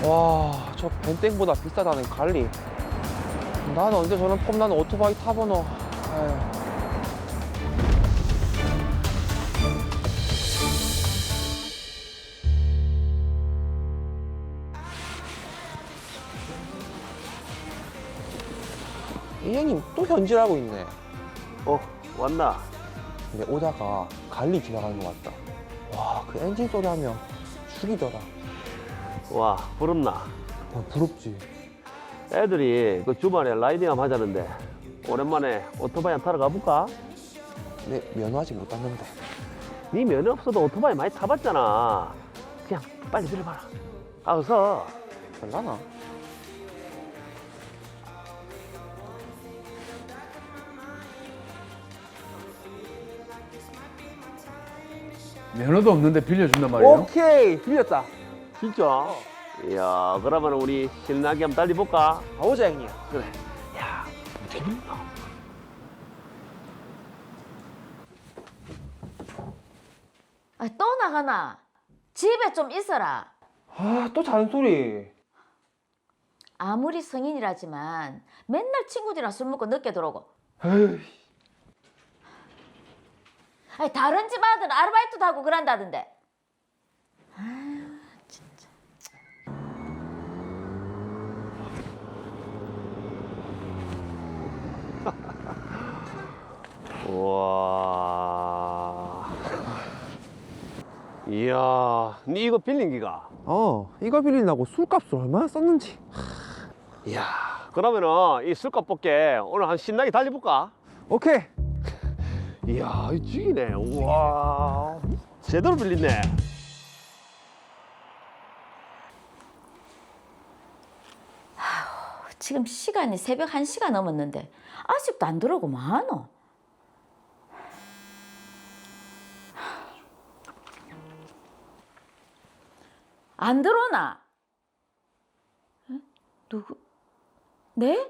와, 저 벤땡보다 비싸다는 갈리. 나는 언제 저런 폼나는 오토바이 타보노. 에휴. 이 형님 또 현질하고 있네. 왔나? 근데 오다가 갈리 지나가는 것 같다. 와, 그 엔진 소리 하면 죽이더라. 와, 부럽나? 와, 부럽지. 애들이 그 주말에 라이딩 한번 하자는데 오랜만에 오토바이 한번 타러 가볼까? 내 면허 아직 못 땄는데. 네 면허 없어도 오토바이 많이 타봤잖아. 그냥 빨리 들어봐라. 어서. 될라나? 면허도 없는데 빌려준단 말이에요? 오케이, 빌렸다. 진짜? 이야, 그러면 우리 신나게 한번 달려볼까? 가보자, 형님. 그래. 야, 어떻게 빌려? 아, 또 나가나? 집에 좀 있어라. 아, 또 잔소리. 아무리 성인이라지만 맨날 친구들이랑 술 먹고 늦게 들어오고. 에이, 아니, 다른 집 아들은 아르바이트도 하고 그런다던데. 아유, 진짜. 우와. 이야, 니 이거 빌린 기가? 이거 빌린다고 술값을 얼마나 썼는지. 이야, 그러면은 이 술값 뽑게 오늘 한 신나게 달려볼까? 오케이. 이야, 이 죽이네. 우와, 제대로 빌리네. 지금 시간이 새벽 1시가 넘었는데 아직도 안 들어오고 뭐하노? 안 들어오나? 에? 누구? 네?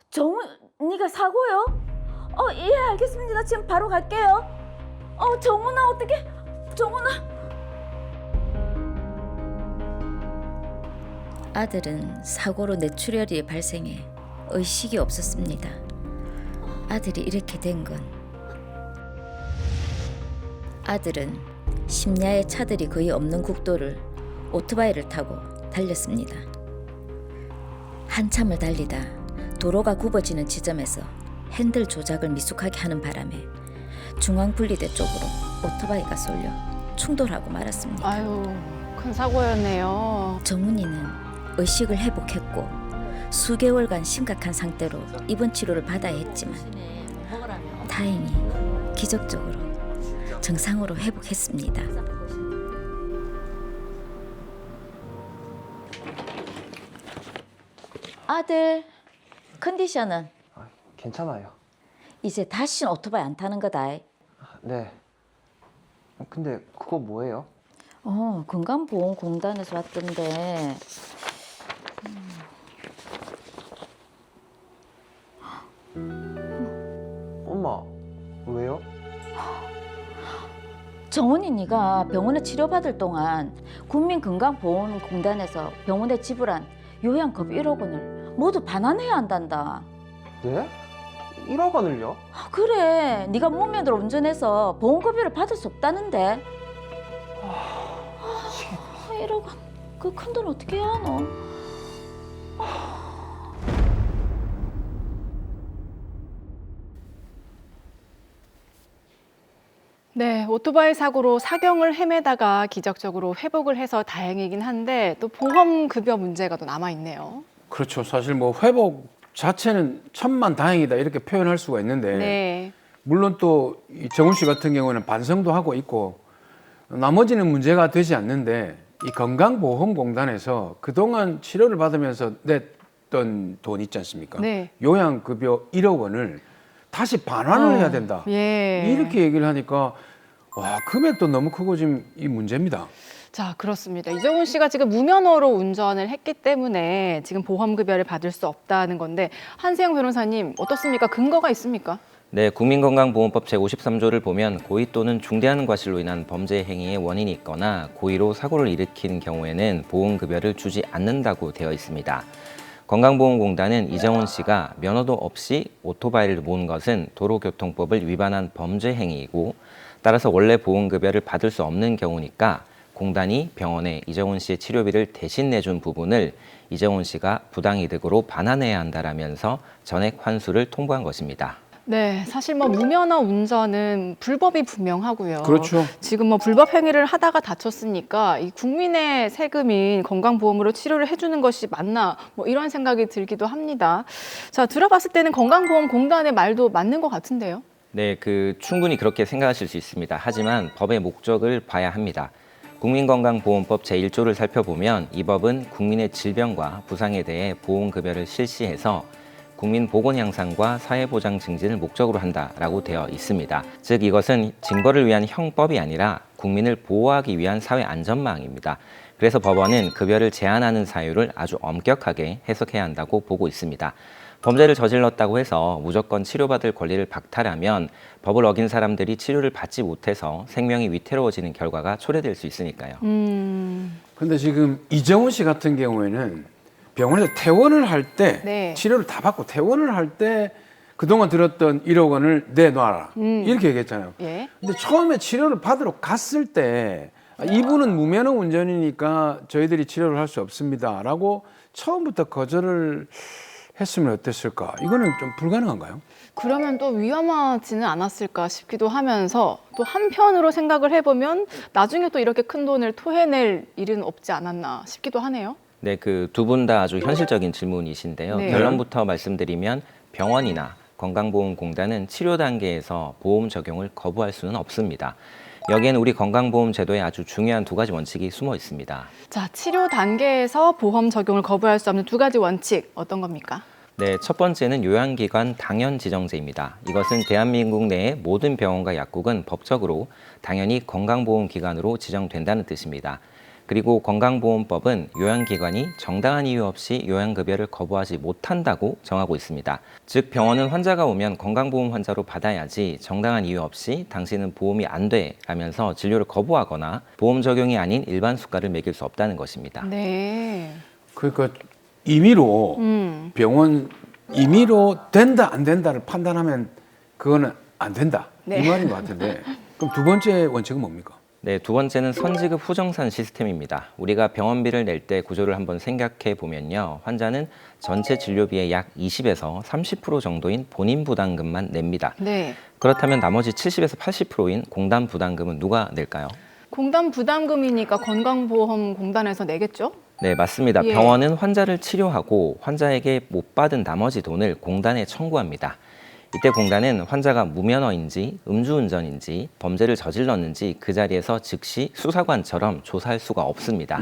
정훈, 네가 사고요? 예, 알겠습니다. 지금 바로 갈게요. 정훈아, 어떡해? 정훈아. 아들은 사고로 뇌출혈이 발생해 의식이 없었습니다. 아들이 이렇게 된 건 아들은 심야에 차들이 거의 없는 국도를 오토바이를 타고 달렸습니다. 한참을 달리다 도로가 굽어지는 지점에서 핸들 조작을 미숙하게 하는 바람에 중앙분리대 쪽으로 오토바이가 쏠려 충돌하고 말았습니다. 아유, 큰 사고였네요. 정훈이는 의식을 회복했고 수개월간 심각한 상태로 입원 치료를 받아야 했지만 다행히 기적적으로 정상으로 회복했습니다. 아들, 컨디션은? 괜찮아요. 이제 다시는 오토바이 안 타는 거다. 네. 근데 그거 뭐예요? 건강보험공단에서 왔던데. 엄마, 왜요? 정훈이 네가 병원에 치료받을 동안 국민건강보험공단에서 병원에 지불한 요양급 1억 원을 모두 반환해야 한단다. 네? 1억 원을요? 그래, 네가 무면허로 운전해서 보험급여를 받을 수 없다는데. 1억 원, 그 큰 돈 어떻게 해야 하노? 네, 오토바이 사고로 사경을 헤매다가 기적적으로 회복을 해서 다행이긴 한데 또 보험급여 문제가 또 남아있네요. 그렇죠. 사실 뭐 회복 자체는 천만다행이다 이렇게 표현할 수가 있는데 네. 물론 또 이 정훈 씨 같은 경우는 반성도 하고 있고 나머지는 문제가 되지 않는데 이 건강보험공단에서 그동안 치료를 받으면서 냈던 돈 있지 않습니까? 네. 요양급여 1억 원을 다시 반환을 해야 된다. 예. 이렇게 얘기를 하니까 와, 금액도 너무 크고 지금 이 문제입니다. 자, 그렇습니다. 이정훈 씨가 지금 무면허로 운전을 했기 때문에 지금 보험급여를 받을 수 없다는 건데 한세영 변호사님 어떻습니까? 근거가 있습니까? 네, 국민건강보험법 제53조를 보면 고의 또는 중대한 과실로 인한 범죄 행위의 원인이 있거나 고의로 사고를 일으킨 경우에는 보험급여를 주지 않는다고 되어 있습니다. 건강보험공단은 이정훈 씨가 면허도 없이 오토바이를 모은 것은 도로교통법을 위반한 범죄 행위이고 따라서 원래 보험급여를 받을 수 없는 경우니까 공단이 병원에 이정훈 씨의 치료비를 대신 내준 부분을 이정훈 씨가 부당이득으로 반환해야 한다라면서 전액 환수를 통보한 것입니다. 네, 사실 뭐 무면허 운전은 불법이 분명하고요. 그렇죠. 지금 뭐 불법 행위를 하다가 다쳤으니까 이 국민의 세금인 건강보험으로 치료를 해주는 것이 맞나 뭐 이런 생각이 들기도 합니다. 자, 들어봤을 때는 건강보험공단의 말도 맞는 것 같은데요. 네, 충분히 그렇게 생각하실 수 있습니다. 하지만 법의 목적을 봐야 합니다. 국민건강보험법 제1조를 살펴보면 이 법은 국민의 질병과 부상에 대해 보험급여를 실시해서 국민 보건 향상과 사회보장 증진을 목적으로 한다라고 되어 있습니다. 즉 이것은 징벌을 위한 형법이 아니라 국민을 보호하기 위한 사회 안전망입니다. 그래서 법원은 급여를 제한하는 사유를 아주 엄격하게 해석해야 한다고 보고 있습니다. 범죄를 저질렀다고 해서 무조건 치료받을 권리를 박탈하면 법을 어긴 사람들이 치료를 받지 못해서 생명이 위태로워지는 결과가 초래될 수 있으니까요. 근데 지금 이정훈 씨 같은 경우에는 병원에서 퇴원을 할 때 네. 치료를 다 받고 퇴원을 할 때 그동안 들었던 1억 원을 내놔라 이렇게 얘기했잖아요. 예. 근데 처음에 치료를 받으러 갔을 때 이분은 무면허 운전이니까 저희들이 치료를 할 수 없습니다라고 처음부터 거절을 했으면 어땠을까? 이거는 좀 불가능한가요? 그러면 또 위험하지는 않았을까 싶기도 하면서 또 한편으로 생각을 해보면 나중에 또 이렇게 큰 돈을 토해낼 일은 없지 않았나 싶기도 하네요. 네, 두 분 다 아주 현실적인 질문이신데요. 네. 결론부터 말씀드리면 병원이나 건강보험공단은 치료 단계에서 보험 적용을 거부할 수는 없습니다. 여기에는 우리 건강보험 제도에 아주 중요한 두 가지 원칙이 숨어 있습니다. 자, 치료 단계에서 보험 적용을 거부할 수 없는 두 가지 원칙 어떤 겁니까? 네, 첫 번째는 요양기관 당연 지정제입니다. 이것은 대한민국 내의 모든 병원과 약국은 법적으로 당연히 건강보험기관으로 지정된다는 뜻입니다. 그리고 건강보험법은 요양기관이 정당한 이유 없이 요양급여를 거부하지 못한다고 정하고 있습니다. 즉 병원은 환자가 오면 건강보험 환자로 받아야지 정당한 이유 없이 당신은 보험이 안 돼 라면서 진료를 거부하거나 보험 적용이 아닌 일반 수가를 매길 수 없다는 것입니다. 네. 그러니까 임의로 병원 임의로 된다 안 된다를 판단하면 그거는 안 된다 네. 이 말인 것 같은데 그럼 두 번째 원칙은 뭡니까? 네, 두 번째는 선지급 후정산 시스템입니다. 우리가 병원비를 낼 때 구조를 한번 생각해 보면요. 환자는 전체 진료비의 약 20에서 30% 정도인 본인 부담금만 냅니다. 네. 그렇다면 나머지 70에서 80%인 공단 부담금은 누가 낼까요? 공단 부담금이니까 건강보험공단에서 내겠죠? 네, 맞습니다. 예. 병원은 환자를 치료하고 환자에게 못 받은 나머지 돈을 공단에 청구합니다. 이때 공단은 환자가 무면허인지 음주운전인지 범죄를 저질렀는지 그 자리에서 즉시 수사관처럼 조사할 수가 없습니다.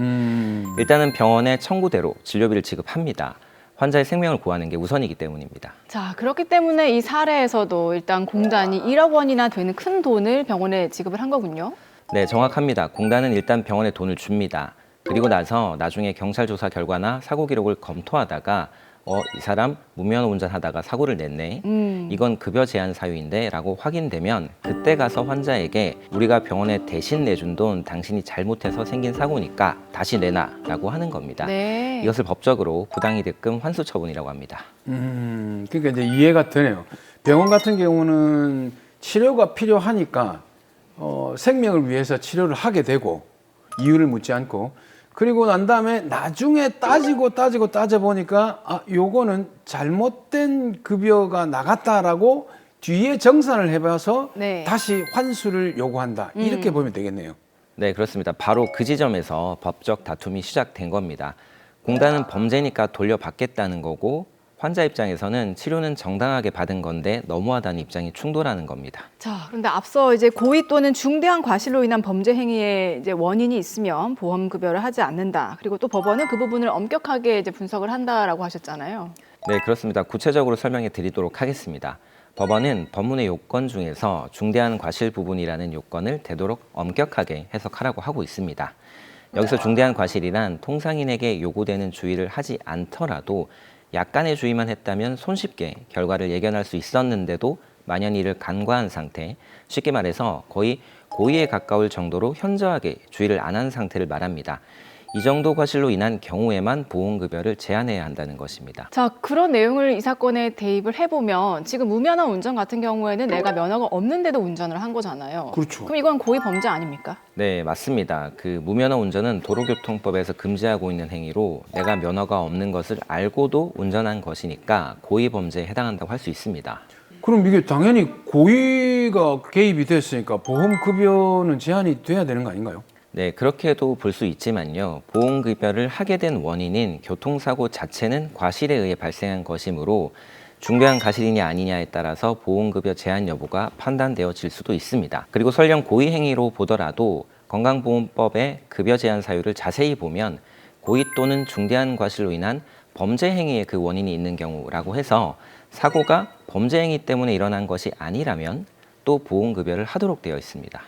일단은 병원의 청구대로 진료비를 지급합니다. 환자의 생명을 구하는 게 우선이기 때문입니다. 자, 그렇기 때문에 이 사례에서도 일단 공단이 1억 원이나 되는 큰 돈을 병원에 지급을 한 거군요. 네, 정확합니다. 공단은 일단 병원에 돈을 줍니다. 그리고 나서 나중에 경찰 조사 결과나 사고 기록을 검토하다가 이 사람 무면허 운전하다가 사고를 냈네. 이건 급여 제한 사유인데 라고 확인되면 그때 가서 환자에게 우리가 병원에 대신 내준 돈 당신이 잘못해서 생긴 사고니까 다시 내놔 라고 하는 겁니다. 네. 이것을 법적으로 부당이득금 환수 처분이라고 합니다. 그러니까 이제 이해가 되네요. 병원 같은 경우는 치료가 필요하니까 생명을 위해서 치료를 하게 되고 이유를 묻지 않고 그리고 난 다음에 나중에 따져보니까 요거는 잘못된 급여가 나갔다라고 뒤에 정산을 해봐서 네. 다시 환수를 요구한다. 이렇게 보면 되겠네요. 네, 그렇습니다. 바로 그 지점에서 법적 다툼이 시작된 겁니다. 공단은 범죄니까 돌려받겠다는 거고 환자 입장에서는 치료는 정당하게 받은 건데 너무하다는 입장이 충돌하는 겁니다. 자, 그런데 앞서 이제 고의 또는 중대한 과실로 인한 범죄 행위의 이제 원인이 있으면 보험 급여를 하지 않는다. 그리고 또 법원은 그 부분을 엄격하게 이제 분석을 한다라고 하셨잖아요. 네, 그렇습니다. 구체적으로 설명해 드리도록 하겠습니다. 법원은 법문의 요건 중에서 중대한 과실 부분이라는 요건을 되도록 엄격하게 해석하라고 하고 있습니다. 여기서 중대한 과실이란 통상인에게 요구되는 주의를 하지 않더라도 약간의 주의만 했다면 손쉽게 결과를 예견할 수 있었는데도 만연이를 간과한 상태, 쉽게 말해서 거의 고의에 가까울 정도로 현저하게 주의를 안 한 상태를 말합니다. 이 정도 과실로 인한 경우에만 보험급여를 제한해야 한다는 것입니다. 자, 그런 내용을 이 사건에 대입을 해보면 지금 무면허 운전 같은 경우에는 내가 면허가 없는데도 운전을 한 거잖아요. 그렇죠. 그럼 이건 고의 범죄 아닙니까? 네, 맞습니다. 그 무면허 운전은 도로교통법에서 금지하고 있는 행위로 내가 면허가 없는 것을 알고도 운전한 것이니까 고의 범죄에 해당한다고 할 수 있습니다. 그럼 이게 당연히 고의가 개입이 됐으니까 보험급여는 제한이 돼야 되는 거 아닌가요? 네, 그렇게도 볼 수 있지만요. 보험급여를 하게 된 원인인 교통사고 자체는 과실에 의해 발생한 것이므로 중대한 과실이냐 아니냐에 따라서 보험급여 제한 여부가 판단되어질 수도 있습니다. 그리고 설령 고의 행위로 보더라도 건강보험법의 급여 제한 사유를 자세히 보면 고의 또는 중대한 과실로 인한 범죄 행위의 그 원인이 있는 경우라고 해서 사고가 범죄 행위 때문에 일어난 것이 아니라면 또 보험급여를 하도록 되어 있습니다.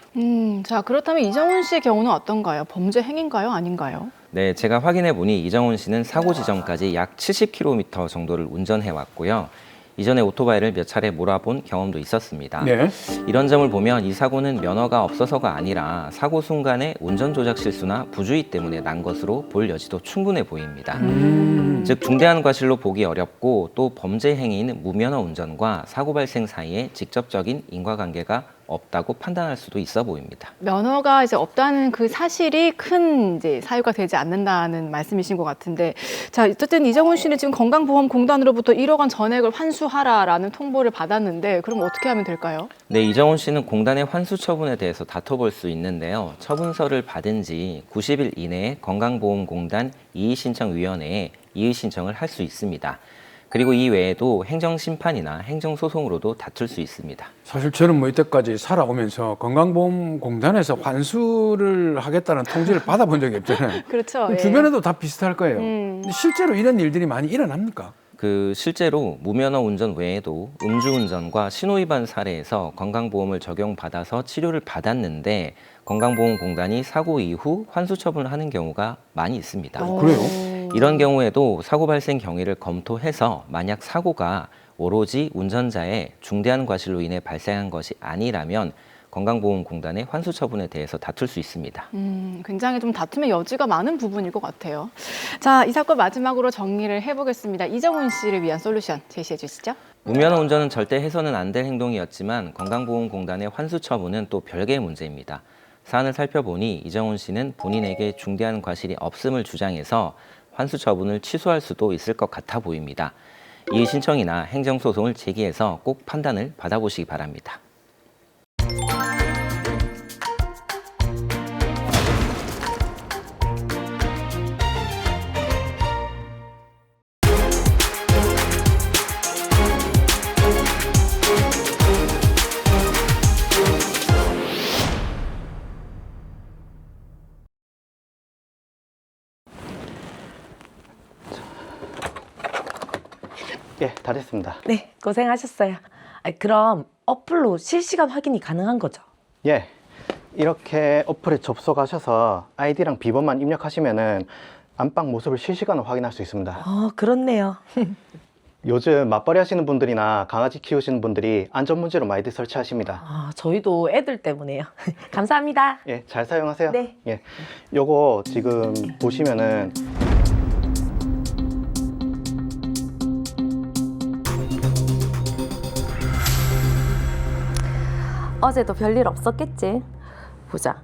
자, 그렇다면 이정훈 씨의 경우는 어떤가요? 범죄 행위인가요? 아닌가요? 네, 제가 확인해 보니 이정훈 씨는 사고 지점까지 약 70km 정도를 운전해 왔고요. 이전에 오토바이를 몇 차례 몰아본 경험도 있었습니다. 네. 이런 점을 보면 이 사고는 면허가 없어서가 아니라 사고 순간의 운전 조작 실수나 부주의 때문에 난 것으로 볼 여지도 충분해 보입니다. 즉 중대한 과실로 보기 어렵고 또 범죄 행위인 무면허 운전과 사고 발생 사이에 직접적인 인과관계가 없다고 판단할 수도 있어 보입니다. 면허가 이제 없다는 그 사실이 큰 이제 사유가 되지 않는다는 말씀이신 것 같은데, 자, 어쨌든 이정훈 씨는 지금 건강보험공단으로부터 1억 원 전액을 환수하라라는 통보를 받았는데, 그럼 어떻게 하면 될까요? 네, 이정훈 씨는 공단의 환수 처분에 대해서 다퉈볼 수 있는데요. 처분서를 받은 지 90일 이내에 건강보험공단 이의신청위원회에 이의신청을 할 수 있습니다. 그리고 이 외에도 행정심판이나 행정소송으로도 다툴 수 있습니다. 사실 저는 뭐 이때까지 살아오면서 건강보험공단에서 환수를 하겠다는 통지를 받아본 적이 없잖아요. 그렇죠. 예. 주변에도 다 비슷할 거예요. 근데 실제로 이런 일들이 많이 일어납니까? 그 실제로 무면허 운전 외에도 음주운전과 신호위반 사례에서 건강보험을 적용받아서 치료를 받았는데 건강보험공단이 사고 이후 환수 처분을 하는 경우가 많이 있습니다. 그래요? 이런 경우에도 사고 발생 경위를 검토해서 만약 사고가 오로지 운전자의 중대한 과실로 인해 발생한 것이 아니라면 건강보험공단의 환수 처분에 대해서 다툴 수 있습니다. 굉장히 좀 다툼의 여지가 많은 부분일 것 같아요. 자, 이 사건 마지막으로 정리를 해보겠습니다. 이정훈 씨를 위한 솔루션 제시해 주시죠. 무면허 운전은 절대 해서는 안 될 행동이었지만 건강보험공단의 환수 처분은 또 별개의 문제입니다. 사안을 살펴보니 이정훈 씨는 본인에게 중대한 과실이 없음을 주장해서 환수 처분을 취소할 수도 있을 것 같아 보입니다. 이의 신청이나 행정소송을 제기해서 꼭 판단을 받아보시기 바랍니다. 예, 다 됐습니다. 네, 고생하셨어요. 그럼 어플로 실시간 확인이 가능한 거죠? 예, 이렇게 어플에 접속하셔서 아이디랑 비번만 입력하시면은 안방 모습을 실시간으로 확인할 수 있습니다. 그렇네요. 요즘 맞벌이 하시는 분들이나 강아지 키우시는 분들이 안전 문제로 많이들 설치하십니다. 저희도 애들 때문에요. 감사합니다. 예, 잘 사용하세요. 네. 예, 요거 지금 보시면은 어제도 별일 없었겠지. 보자.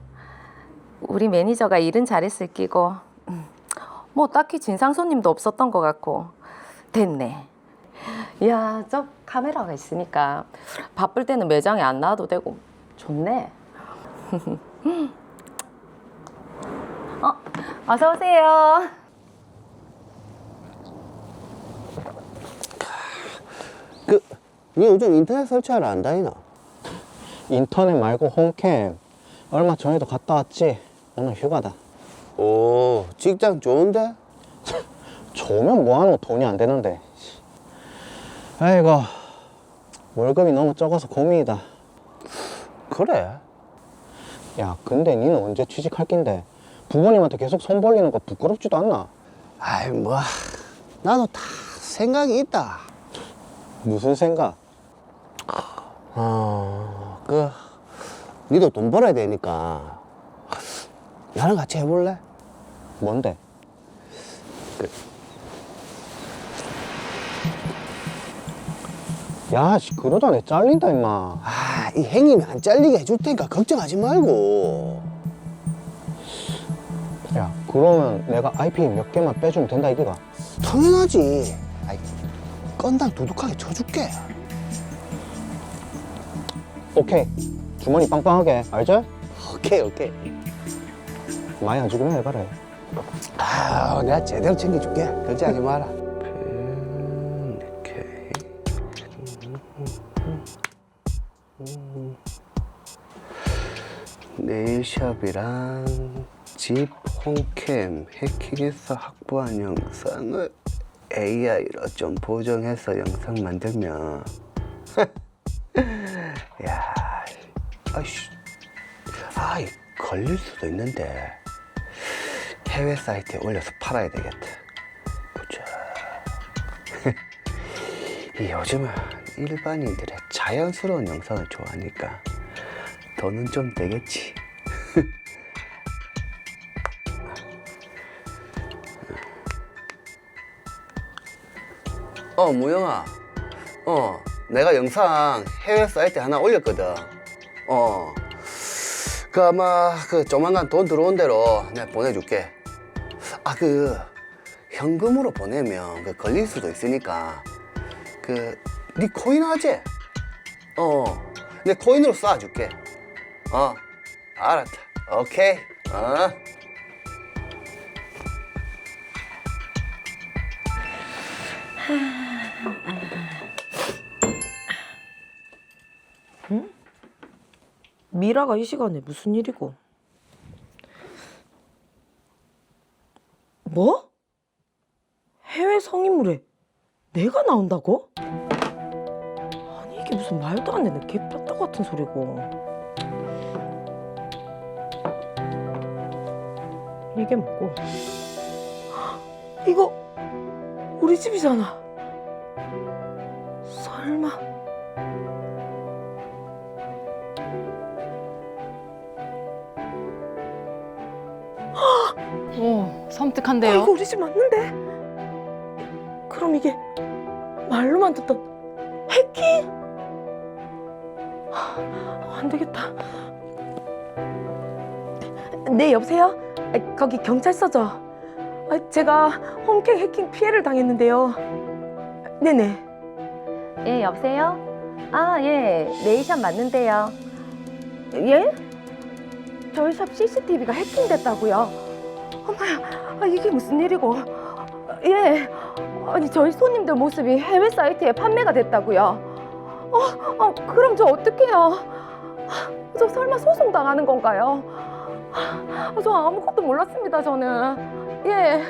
우리 매니저가 일은 잘했을 끼고 뭐 딱히 진상 손님도 없었던 것 같고 됐네. 이야, 저 카메라가 있으니까 바쁠 때는 매장에 안 나와도 되고 좋네. 어서 오세요. 니 요즘 인터넷 설치하러 안 다니나? 인터넷 말고 홈캠 얼마 전에도 갔다 왔지. 오늘 휴가다. 오, 직장 좋은데? 좋으면 뭐하노. 돈이 안 되는데. 아이고, 월급이 너무 적어서 고민이다. 그래? 야, 근데 니는 언제 취직할 낀데 부모님한테 계속 손 벌리는 거 부끄럽지도 않나? 아이, 뭐, 나도 다 생각이 있다. 무슨 생각? 니도 돈 벌어야 되니까 나랑 같이 해볼래? 뭔데? 야, 그러다 내 잘린다 임마. 이 행님이 안 잘리게 해줄 테니까 걱정하지 말고. 야, 그러면 내가 IP 몇 개만 빼주면 된다 이기가? 당연하지. 건당 두둑하게 쳐줄게. 오케이. 주머니 빵빵하게, 알지? 오케이. 많이 안 주기만 해봐라. 내가 제대로 챙겨줄게. 걱정하지 마라. 네일샵이랑 집 홈캠 해킹해서 확보한 영상을 AI로 좀 보정해서 영상 만들면 야, 걸릴 수도 있는데 해외 사이트에 올려서 팔아야 되겠다. 보자. 요즘은 일반인들의 자연스러운 영상을 좋아하니까 돈은 좀 되겠지. 무영아. 내가 영상 해외 사이트에 하나 올렸거든. 아마 조만간 돈 들어온 대로 내가 보내줄게. 현금으로 보내면 걸릴 수도 있으니까 네 코인 하지? 내 코인으로 쏴줄게. 알았다. 오케이. 응? 미라가 이 시간에 무슨 일이고? 뭐? 해외 성인물에 내가 나온다고? 아니 이게 무슨 말도 안 되는 개뼈다구 같은 소리고. 이게 뭐고? 이거 우리 집이잖아. 설마. 오, 섬뜩한데요. 이거 우리 집 맞는데? 그럼 이게 말로만 듣던 해킹? 안 되겠다. 네, 여보세요? 거기 경찰서죠? 제가 홈캠 해킹 피해를 당했는데요. 네네. 예, 여보세요? 예, 네일샵 맞는데요. 예? 저희 샵 CCTV가 해킹됐다고요? 어머야, 이게 무슨 일이고? 예, 아니 저희 손님들 모습이 해외 사이트에 판매가 됐다고요? 그럼 저 어떡해요? 저 설마 소송 당하는 건가요? 저 아무것도 몰랐습니다, 저는. 예.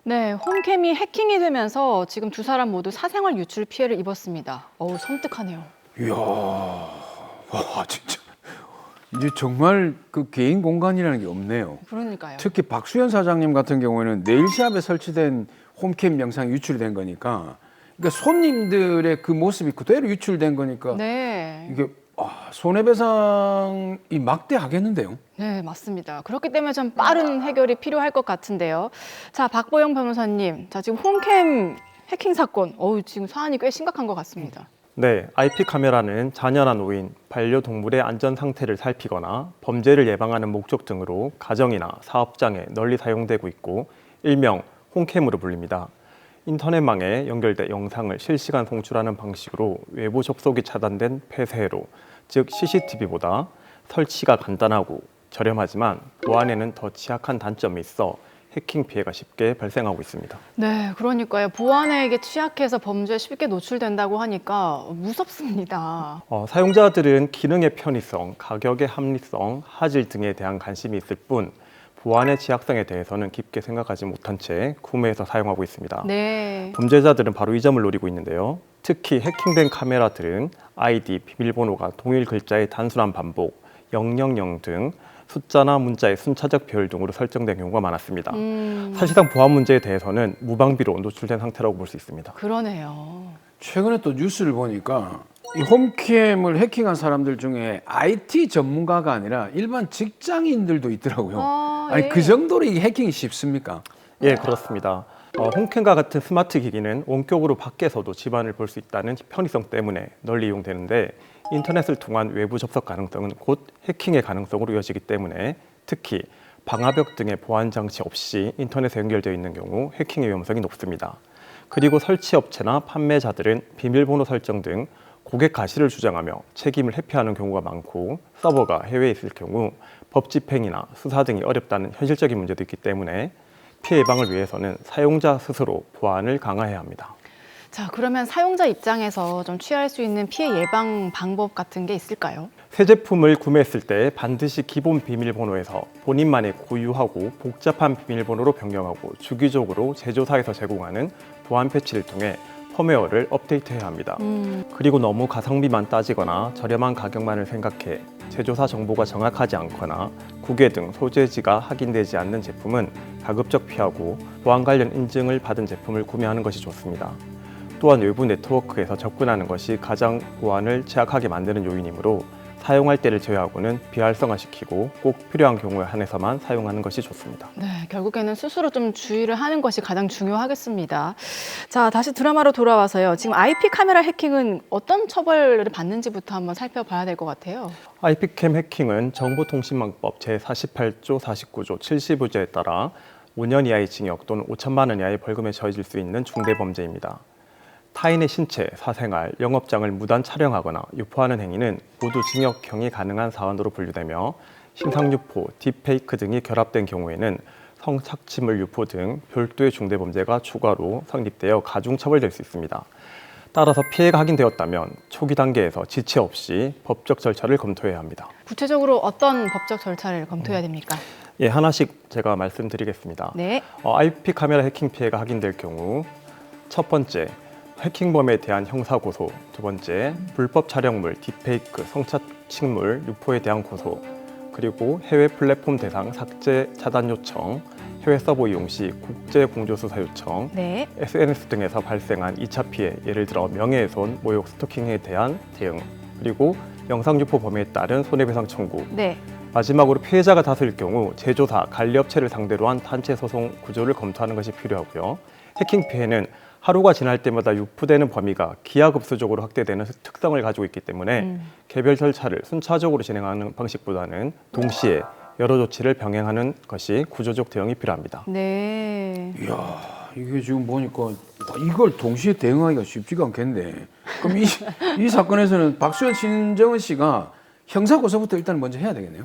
네, 홈캠이 해킹이 되면서 지금 두 사람 모두 사생활 유출 피해를 입었습니다. 어우, 섬뜩하네요. 이야, 와 진짜 이제 정말 개인 공간이라는 게 없네요. 그러니까요. 특히 박수현 사장님 같은 경우에는 네일샵에 설치된 홈캠 영상이 유출이 된 거니까, 그러니까 손님들의 그 모습이 그대로 유출된 거니까 네. 이게 손해배상이 막대하겠는데요. 네, 맞습니다. 그렇기 때문에 좀 빠른 해결이 필요할 것 같은데요. 자, 박보영 변호사님. 자, 지금 홈캠 해킹 사건. 지금 사안이 꽤 심각한 것 같습니다. 네, IP 카메라는 자녀나 노인, 반려동물의 안전 상태를 살피거나 범죄를 예방하는 목적 등으로 가정이나 사업장에 널리 사용되고 있고, 일명 홈캠으로 불립니다. 인터넷망에 연결돼 영상을 실시간 송출하는 방식으로 외부 접속이 차단된 폐쇄로, 즉 CCTV보다 설치가 간단하고 저렴하지만 보안에는 더 취약한 단점이 있어 해킹 피해가 쉽게 발생하고 있습니다. 네, 그러니까요. 보안에 취약해서 범죄에 쉽게 노출된다고 하니까 무섭습니다. 사용자들은 기능의 편의성, 가격의 합리성, 화질 등에 대한 관심이 있을 뿐 보안의 취약성에 대해서는 깊게 생각하지 못한 채 구매해서 사용하고 있습니다. 네. 범죄자들은 바로 이 점을 노리고 있는데요. 특히 해킹된 카메라들은 아이디, 비밀번호가 동일 글자의 단순한 반복, 000 등 숫자나 문자의 순차적 배열 등으로 설정된 경우가 많았습니다. 사실상 보안 문제에 대해서는 무방비로 노출된 상태라고 볼 수 있습니다. 그러네요. 최근에 또 뉴스를 보니까 이 홈캠을 해킹한 사람들 중에 IT 전문가가 아니라 일반 직장인들도 있더라고요. 아니 예. 그 정도로 이 해킹이 쉽습니까? 예, 그렇습니다. 홈캠과 같은 스마트 기기는 원격으로 밖에서도 집안을 볼 수 있다는 편의성 때문에 널리 이용되는데 인터넷을 통한 외부 접속 가능성은 곧 해킹의 가능성으로 이어지기 때문에 특히 방화벽 등의 보안 장치 없이 인터넷에 연결되어 있는 경우 해킹의 위험성이 높습니다. 그리고 설치 업체나 판매자들은 비밀번호 설정 등 고객 가시를 주장하며 책임을 회피하는 경우가 많고 서버가 해외에 있을 경우 법 집행이나 수사 등이 어렵다는 현실적인 문제도 있기 때문에 피해 예방을 위해서는 사용자 스스로 보안을 강화해야 합니다. 자, 그러면 사용자 입장에서 좀 취할 수 있는 피해 예방 방법 같은 게 있을까요? 새 제품을 구매했을 때 반드시 기본 비밀번호에서 본인만의 고유하고 복잡한 비밀번호로 변경하고 주기적으로 제조사에서 제공하는 보안 패치를 통해 펌웨어를 업데이트해야 합니다. 그리고 너무 가성비만 따지거나 저렴한 가격만을 생각해 제조사 정보가 정확하지 않거나 국외 등 소재지가 확인되지 않는 제품은 가급적 피하고 보안 관련 인증을 받은 제품을 구매하는 것이 좋습니다. 또한 외부 네트워크에서 접근하는 것이 가장 보안을 취약하게 만드는 요인이므로 사용할 때를 제외하고는 비활성화시키고 꼭 필요한 경우에 한해서만 사용하는 것이 좋습니다. 네, 결국에는 스스로 좀 주의를 하는 것이 가장 중요하겠습니다. 자, 다시 드라마로 돌아와서요. 지금 IP 카메라 해킹은 어떤 처벌을 받는지부터 한번 살펴봐야 될 것 같아요. IP캠 해킹은 정보통신망법 제48조, 49조, 70조에 따라 5년 이하의 징역 또는 5천만 원 이하의 벌금에 처해질 수 있는 중대범죄입니다. 타인의 신체, 사생활, 영업장을 무단 촬영하거나 유포하는 행위는 모두 징역형이 가능한 사안으로 분류되며 신상유포, 딥페이크 등이 결합된 경우에는 성착취물 유포 등 별도의 중대범죄가 추가로 성립되어 가중처벌될 수 있습니다. 따라서 피해가 확인되었다면 초기 단계에서 지체 없이 법적 절차를 검토해야 합니다. 구체적으로 어떤 법적 절차를 검토해야 됩니까? 예, 하나씩 제가 말씀드리겠습니다. 네. IP 카메라 해킹 피해가 확인될 경우 첫 번째, 해킹범에 대한 형사고소, 두 번째, 불법 촬영물, 딥페이크, 성착취물, 유포에 대한 고소, 그리고 해외 플랫폼 대상 삭제 차단 요청, 해외 서버 이용 시 국제 공조수사 요청, 네. SNS 등에서 발생한 2차 피해, 예를 들어 명예훼손, 모욕, 스토킹에 대한 대응, 그리고 영상 유포 범위에 따른 손해배상 청구. 네. 마지막으로 피해자가 다수일 경우 제조사, 관리업체를 상대로 한 단체 소송 구조를 검토하는 것이 필요하고요. 해킹 피해는 하루가 지날 때마다 유포되는 범위가 기하급수적으로 확대되는 특성을 가지고 있기 때문에 개별 절차를 순차적으로 진행하는 방식보다는 동시에 여러 조치를 병행하는 것이 구조적 대응이 필요합니다. 네. 이야, 이게 지금 보니까 이걸 동시에 대응하기가 쉽지가 않겠네. 그럼 이 사건에서는 박수현, 신정은 씨가 형사고소부터 일단 먼저 해야 되겠네요.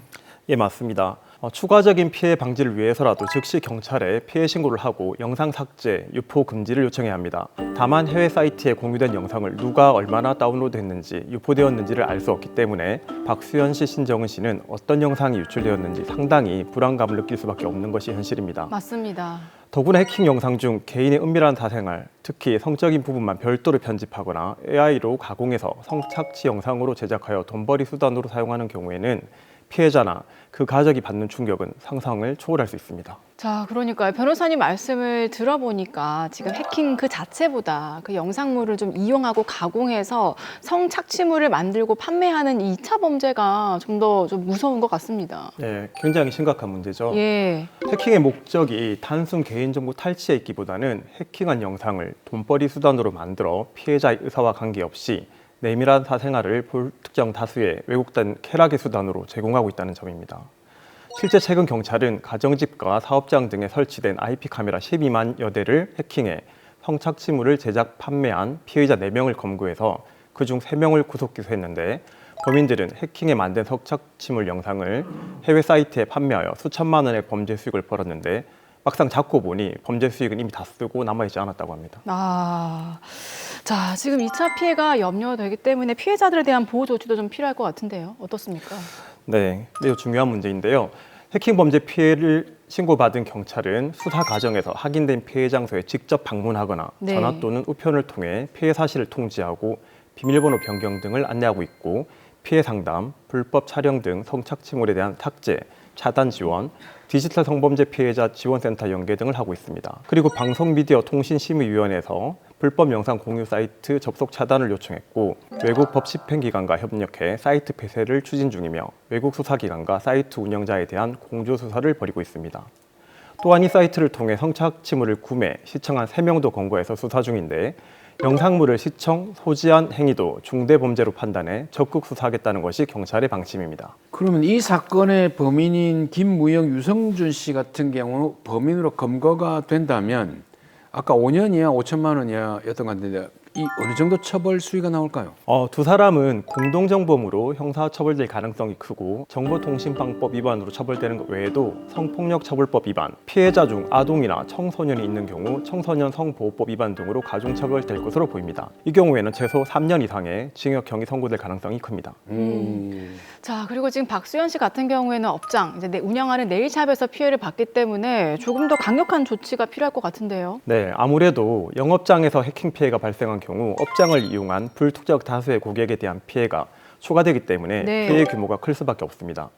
예, 맞습니다. 추가적인 피해 방지를 위해서라도 즉시 경찰에 피해 신고를 하고 영상 삭제, 유포 금지를 요청해야 합니다. 다만 해외 사이트에 공유된 영상을 누가 얼마나 다운로드했는지, 유포되었는지를 알 수 없기 때문에 박수현 씨, 신정은 씨는 어떤 영상이 유출되었는지 상당히 불안감을 느낄 수밖에 없는 것이 현실입니다. 맞습니다. 더구나 해킹 영상 중 개인의 은밀한 사생활, 특히 성적인 부분만 별도로 편집하거나 AI로 가공해서 성착취 영상으로 제작하여 돈벌이 수단으로 사용하는 경우에는 피해자나 그 가족이 받는 충격은 상상을 초월할 수 있습니다. 자, 그러니까요. 변호사님 말씀을 들어보니까 지금 해킹 그 자체보다 그 영상물을 좀 이용하고 가공해서 성착취물을 만들고 판매하는 이 2차 범죄가 좀 더 좀 무서운 것 같습니다. 네, 굉장히 심각한 문제죠. 예. 해킹의 목적이 단순 개인정보 탈취에 있기보다는 해킹한 영상을 돈벌이 수단으로 만들어 피해자의 의사와 관계없이 내밀한 사생활을 불특정 다수의 왜곡된 쾌락의 수단으로 제공하고 있다는 점입니다. 실제 최근 경찰은 가정집과 사업장 등에 설치된 IP 카메라 12만여 대를 해킹해 성착취물을 제작, 판매한 피해자 4명을 검거해서 그중 3명을 구속 기소했는데 범인들은 해킹에 만든 성착취물 영상을 해외 사이트에 판매하여 수천만 원의 범죄 수익을 벌었는데 막상 잡고 보니 범죄 수익은 이미 다 쓰고 남아있지 않았다고 합니다. 자, 지금 2차 피해가 염려되기 때문에 피해자들에 대한 보호 조치도 좀 필요할 것 같은데요. 어떻습니까? 네, 매우 중요한 문제인데요. 해킹 범죄 피해를 신고받은 경찰은 수사 과정에서 확인된 피해 장소에 직접 방문하거나 네. 전화 또는 우편을 통해 피해 사실을 통지하고 비밀번호 변경 등을 안내하고 있고 피해 상담, 불법 촬영 등 성착취물에 대한 삭제, 차단 지원, 디지털 성범죄 피해자 지원센터 연계 등을 하고 있습니다. 그리고 방송미디어통신심의위원회에서 불법 영상 공유 사이트 접속 차단을 요청했고 외국 법집행기관과 협력해 사이트 폐쇄를 추진 중이며 외국 수사기관과 사이트 운영자에 대한 공조수사를 벌이고 있습니다. 또한 이 사이트를 통해 성착취물을 구매, 시청한 3명도 검거해서 수사 중인데 영상물을 시청, 소지한 행위도 중대범죄로 판단해 적극 수사하겠다는 것이 경찰의 방침입니다. 그러면 이 사건의 범인인 김무영, 유성준 씨 같은 경우 범인으로 검거가 된다면 아까 5년이야 5천만 원이야였던 것 같은데 이 어느 정도 처벌 수위가 나올까요? 두 사람은 공동정범으로 형사처벌될 가능성이 크고 정보통신망법 위반으로 처벌되는 것 외에도 성폭력처벌법 위반, 피해자 중 아동이나 청소년이 있는 경우 청소년 성보호법 위반 등으로 가중처벌될 것으로 보입니다. 이 경우에는 최소 3년 이상의 징역형이 선고될 가능성이 큽니다. 자, 그리고 지금 박수현 씨 같은 경우에는 업장, 이제 운영하는 네일샵에서 피해를 받기 때문에 조금 더 강력한 조치가 필요할 것 같은데요. 네, 아무래도 영업장에서 해킹 피해가 발생한 경우 업장을 이용한 불특정 다수의 고객에 대한 피해가 초과되기 때문에 네. 피해 규모가 클 수밖에 없습니다.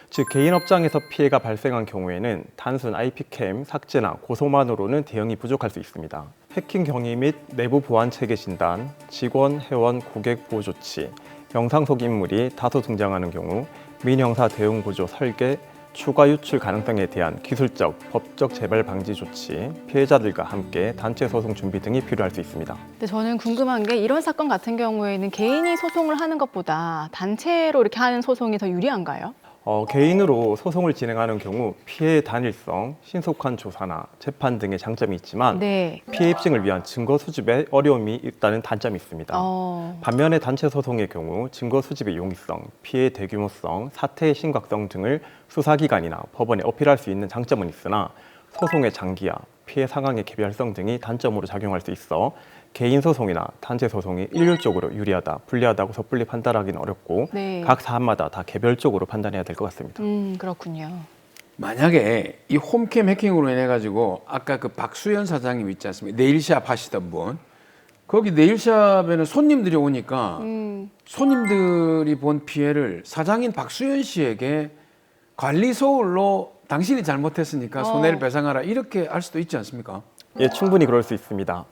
즉 개인 업장에서 피해가 발생한 경우에는 단순 IP캠 삭제나 고소만으로는 대응이 부족할 수 있습니다. 해킹 경위 및 내부 보안 체계 진단, 직원, 회원, 고객 보호 조치, 영상 속 인물이 다소 등장하는 경우 민형사 대응 구조 설계, 추가 유출 가능성에 대한 기술적, 법적 재발 방지 조치, 피해자들과 함께 단체 소송 준비 등이 필요할 수 있습니다. 근데 저는 궁금한 게 이런 사건 같은 경우에는 개인이 소송을 하는 것보다 단체로 이렇게 하는 소송이 더 유리한가요? 개인으로 소송을 진행하는 경우 피해의 단일성, 신속한 조사나 재판 등의 장점이 있지만 네. 피해 입증을 위한 증거 수집에 어려움이 있다는 단점이 있습니다. 반면에 단체 소송의 경우 증거 수집의 용이성, 피해의 대규모성, 사태의 심각성 등을 수사기관이나 법원에 어필할 수 있는 장점은 있으나 소송의 장기화, 피해 상황의 개별성 등이 단점으로 작용할 수 있어 개인 소송이나 단체 소송이 일률적으로 유리하다, 불리하다고 섣불리 판단하기는 어렵고 네. 각 사안마다 다 개별적으로 판단해야 될 것 같습니다. 그렇군요. 만약에 이 홈캠 해킹으로 인해 가지고 아까 그 박수현 사장님 있지 않습니까? 네일샵 하시던 분. 거기 네일샵에는 손님들이 오니까 손님들이 본 피해를 사장인 박수현 씨에게 관리 소홀로 당신이 잘못했으니까 손해를 배상하라 이렇게 할 수도 있지 않습니까? 예, 충분히 그럴 수 있습니다.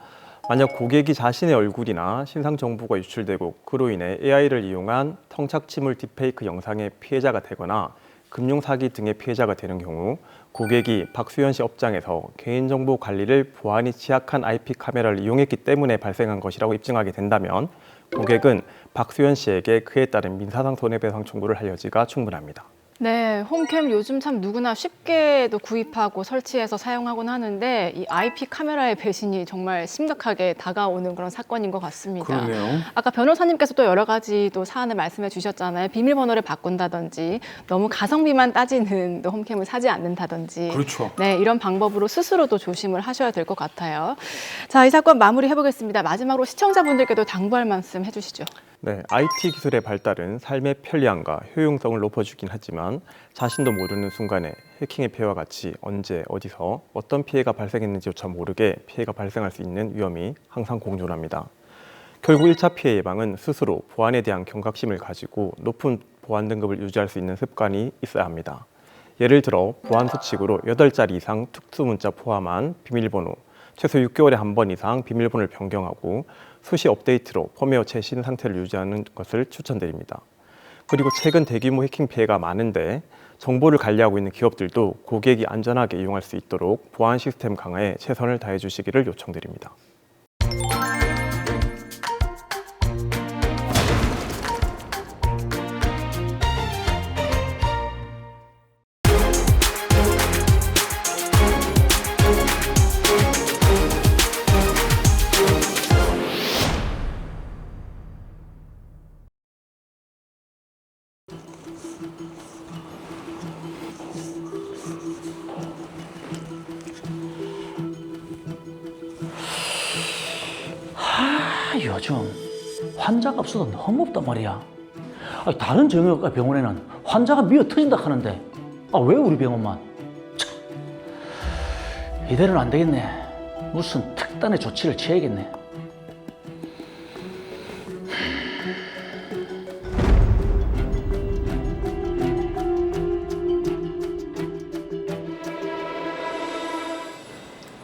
만약 고객이 자신의 얼굴이나 신상 정보가 유출되고 그로 인해 AI를 이용한 성착취물 딥페이크 영상의 피해자가 되거나 금융사기 등의 피해자가 되는 경우 고객이 박수현 씨 업장에서 개인정보 관리를 보안이 취약한 IP 카메라를 이용했기 때문에 발생한 것이라고 입증하게 된다면 고객은 박수현 씨에게 그에 따른 민사상 손해배상 청구를 할 여지가 충분합니다. 네, 홈캠 요즘 참 누구나 쉽게도 구입하고 설치해서 사용하곤 하는데 이 IP 카메라의 배신이 정말 심각하게 다가오는 그런 사건인 것 같습니다. 그러네요. 아까 변호사님께서 또 여러 가지 또 사안을 말씀해 주셨잖아요. 비밀번호를 바꾼다든지 너무 가성비만 따지는 또 홈캠을 사지 않는다든지. 그렇죠. 네, 이런 방법으로 스스로도 조심을 하셔야 될 것 같아요. 자, 이 사건 마무리해 보겠습니다. 마지막으로 시청자분들께도 당부할 말씀 해주시죠. 네, IT 기술의 발달은 삶의 편리함과 효용성을 높여주긴 하지만 자신도 모르는 순간에 해킹의 피해와 같이 언제 어디서 어떤 피해가 발생했는지조차 모르게 피해가 발생할 수 있는 위험이 항상 공존합니다. 결국 1차 피해 예방은 스스로 보안에 대한 경각심을 가지고 높은 보안 등급을 유지할 수 있는 습관이 있어야 합니다. 예를 들어 보안 수칙으로 8자리 이상 특수 문자 포함한 비밀번호, 최소 6개월에 한 번 이상 비밀번호를 변경하고 수시 업데이트로 펌웨어 최신 상태를 유지하는 것을 추천드립니다. 그리고 최근 대규모 해킹 피해가 많은데 정보를 관리하고 있는 기업들도 고객이 안전하게 이용할 수 있도록 보안 시스템 강화에 최선을 다해 주시기를 요청드립니다. 요즘 환자가 없어도 너무 없단 말이야. 다른 정형외과 병원에는 환자가 미어 터진다 하는데 왜 우리 병원만? 참. 이대로는 안 되겠네. 무슨 특단의 조치를 취해야겠네.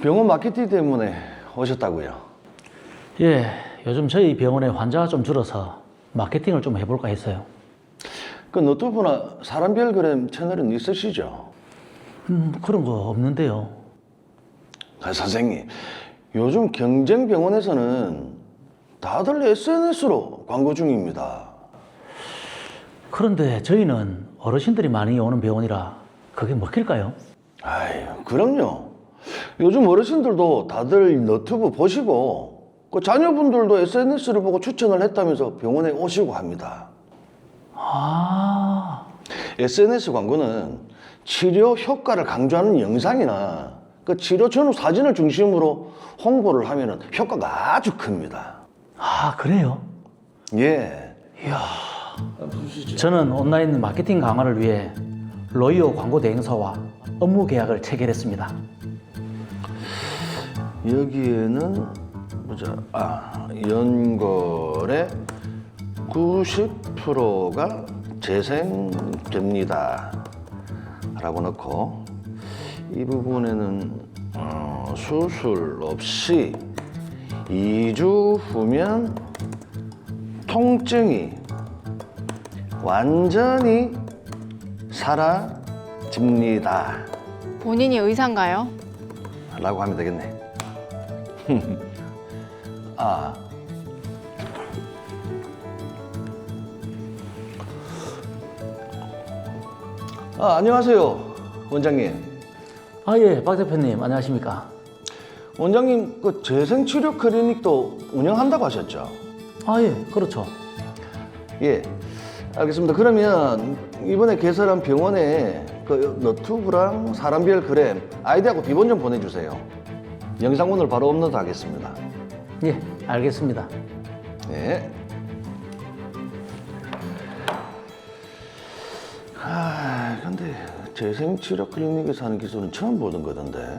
병원 마케팅 때문에 오셨다고요? 예, 요즘 저희 병원에 환자가 좀 줄어서 마케팅을 좀 해볼까 했어요. 그 너튜브나 사람별 그램 채널은 있으시죠? 그런 거 없는데요. 선생님, 요즘 경쟁 병원에서는 다들 SNS로 광고 중입니다. 그런데 저희는 어르신들이 많이 오는 병원이라 그게 먹힐까요? 아유, 그럼요. 요즘 어르신들도 다들 너튜브 보시고 그 자녀분들도 SNS를 보고 추천을 했다면서 병원에 오시고 합니다. 아, SNS 광고는 치료 효과를 강조하는 영상이나 그 치료 전후 사진을 중심으로 홍보를 하면 효과가 아주 큽니다. 아, 그래요? 예. 저는 온라인 마케팅 강화를 위해 로이어 광고 대행사와 업무 계약을 체결했습니다. 여기에는 보자. 연거래 90%가 재생됩니다 라고 넣고, 이 부분에는 수술 없이 2주 후면 통증이 완전히 사라집니다 본인이 의사인가요? 라고 하면 되겠네. 안녕하세요, 원장님. 예, 박 대표님, 안녕하십니까? 원장님, 그 재생치료 클리닉도 운영한다고 하셨죠? 예, 그렇죠. 예, 알겠습니다. 그러면 이번에 개설한 병원에 그 너튜브랑 사람별 그램 아이디하고 비번 좀 보내주세요. 영상 오늘 바로 업로드 하겠습니다. 예, 알겠습니다. 네. 근데 재생치료 클리닉에서 하는 기술은 처음 보던 거던데.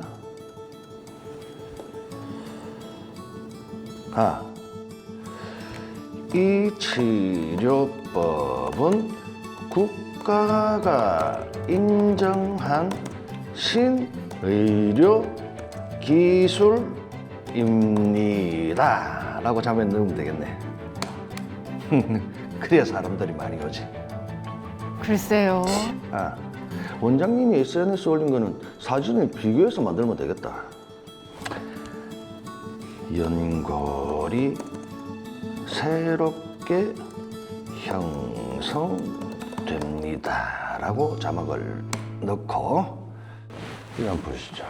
이 치료법은 국가가 인정한 신의료 기술입니다 라고 자면 넣으면 되겠네. 그래야 사람들이 많이 오지. 글쎄요. 원장님이 SNS 올린 거는 사진을 비교해서 만들면 되겠다. 연골이 새롭게 형성됩니다 라고 자막을 넣고, 이거 한번 보시죠.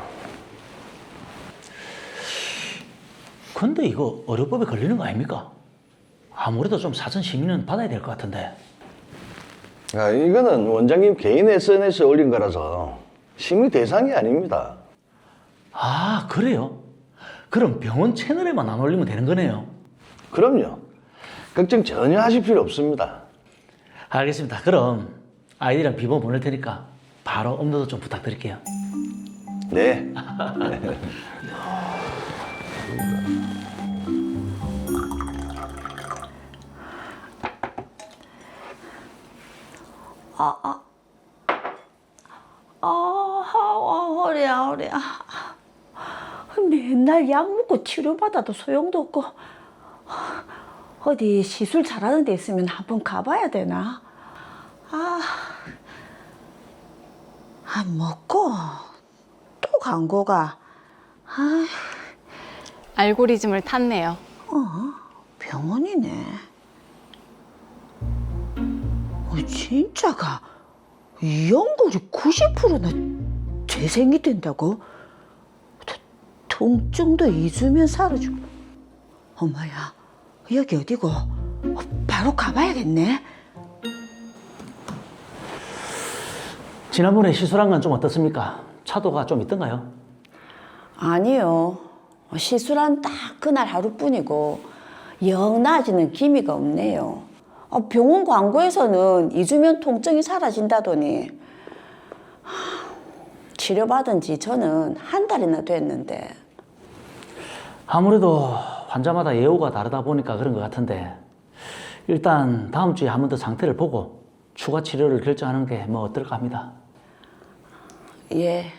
근데 이거 의료법에 걸리는 거 아닙니까? 아무래도 좀 사전 심의는 받아야 될 것 같은데. 이거는 원장님 개인 SNS에 올린 거라서 심의 대상이 아닙니다. 그래요? 그럼 병원 채널에만 안 올리면 되는 거네요? 그럼요. 걱정 전혀 하실 필요 없습니다. 알겠습니다. 그럼 아이디랑 비번 보낼 테니까 바로 업로드 좀 부탁드릴게요. 네. 허리야. 맨날 약 먹고 치료받아도 소용도 없고, 어디 시술 잘하는 데 있으면 한번 가봐야 되나? 안 먹고 또 광고가. 알고리즘을 탔네요. 병원이네. 진짜가 연골이 90%나 재생이 된다고? 통증도 2주면 사라지고. 엄마야, 여기 어디고? 바로 가봐야겠네. 지난번에 시술한 건 좀 어떻습니까? 차도가 좀 있던가요? 아니요. 시술한 딱 그날 하루뿐이고 영 나아지는 기미가 없네요. 병원 광고에서는 2주면 통증이 사라진다더니 치료받은 지 저는 한 달이나 됐는데. 아무래도 환자마다 예후가 다르다 보니까 그런 것 같은데, 일단 다음 주에 한 번 더 상태를 보고 추가 치료를 결정하는 게 뭐 어떨까 합니다. 예.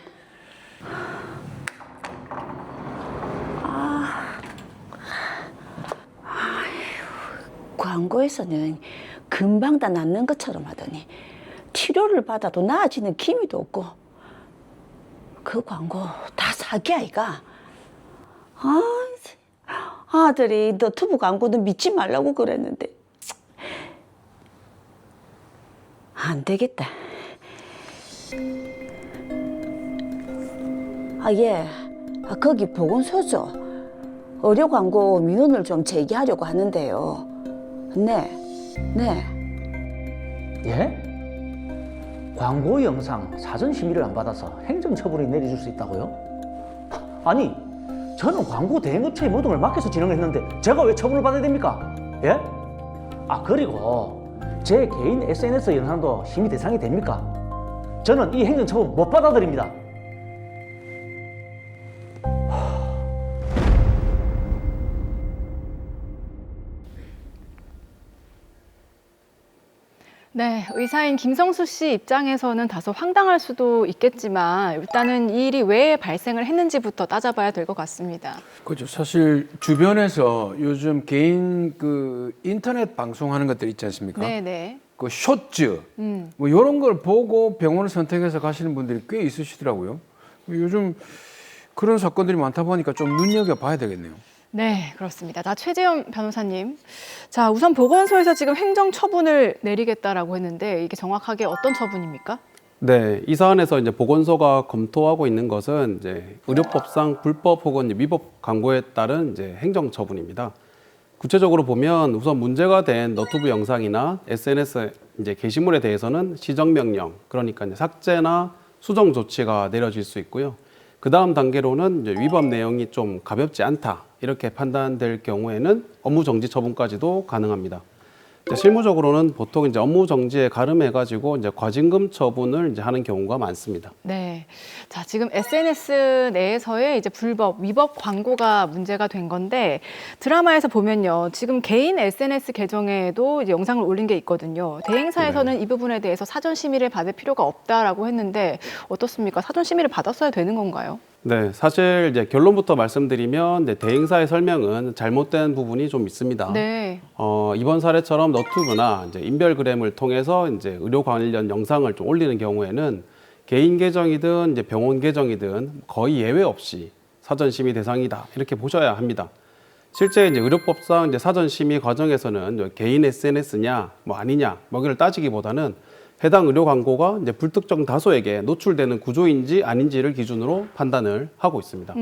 광고에서는 금방 다 낫는 것처럼 하더니 치료를 받아도 나아지는 기미도 없고 그 광고 다 사기 아이가? 아들이 너튜브 광고는 믿지 말라고 그랬는데 안 되겠다. 예. 거기 보건소죠. 의료 광고 민원을 좀 제기하려고 하는데요. 네. 예? 광고 영상 사전 심의를 안 받아서 행정처분이 내려질 수 있다고요? 아니, 저는 광고 대행업체의 모든 걸 맡겨서 진행했는데 제가 왜 처분을 받아야 됩니까? 예? 그리고 제 개인 SNS 영상도 심의 대상이 됩니까? 저는 이 행정처분 못 받아들입니다. 네, 의사인 김성수 씨 입장에서는 다소 황당할 수도 있겠지만 일단은 이 일이 왜 발생을 했는지부터 따져봐야 될 것 같습니다. 그렇죠. 사실 주변에서 요즘 개인 그 인터넷 방송하는 것들 있지 않습니까? 네네. 그 쇼츠 뭐 이런 걸 보고 병원을 선택해서 가시는 분들이 꽤 있으시더라고요. 요즘 그런 사건들이 많다 보니까 좀 눈여겨봐야 되겠네요. 네, 그렇습니다. 자, 최재현 변호사님. 자, 우선 보건소에서 지금 행정 처분을 내리겠다라고 했는데 이게 정확하게 어떤 처분입니까? 네, 이 사안에서 이제 보건소가 검토하고 있는 것은 이제 의료법상 불법 혹은 위법 광고에 따른 이제 행정 처분입니다. 구체적으로 보면 우선 문제가 된 너튜브 영상이나 SNS 이제 게시물에 대해서는 시정 명령, 그러니까 이제 삭제나 수정 조치가 내려질 수 있고요. 그 다음 단계로는 이제 위법 내용이 좀 가볍지 않다 이렇게 판단될 경우에는 업무 정지 처분까지도 가능합니다. 실무적으로는 보통 이제 업무 정지에 가름해가지고 이제 과징금 처분을 이제 하는 경우가 많습니다. 네. 자, 지금 SNS 내에서의 이제 불법, 위법 광고가 문제가 된 건데 드라마에서 보면요. 지금 개인 SNS 계정에도 이제 영상을 올린 게 있거든요. 대행사에서는 이 부분에 대해서 사전 심의를 받을 필요가 없다라고 했는데 어떻습니까? 사전 심의를 받았어야 되는 건가요? 네, 사실 이제 결론부터 말씀드리면 대행사의 설명은 잘못된 부분이 좀 있습니다. 네. 이번 사례처럼 너튜브나 이제 인별그램을 통해서 이제 의료 관련 영상을 좀 올리는 경우에는 개인 계정이든 이제 병원 계정이든 거의 예외 없이 사전 심의 대상이다 이렇게 보셔야 합니다. 실제 이제 의료법상 이제 사전 심의 과정에서는 개인 SNS냐 뭐 아니냐 뭐기를 따지기보다는 해당 의료 광고가 이제 불특정 다수에게 노출되는 구조인지 아닌지를 기준으로 판단을 하고 있습니다.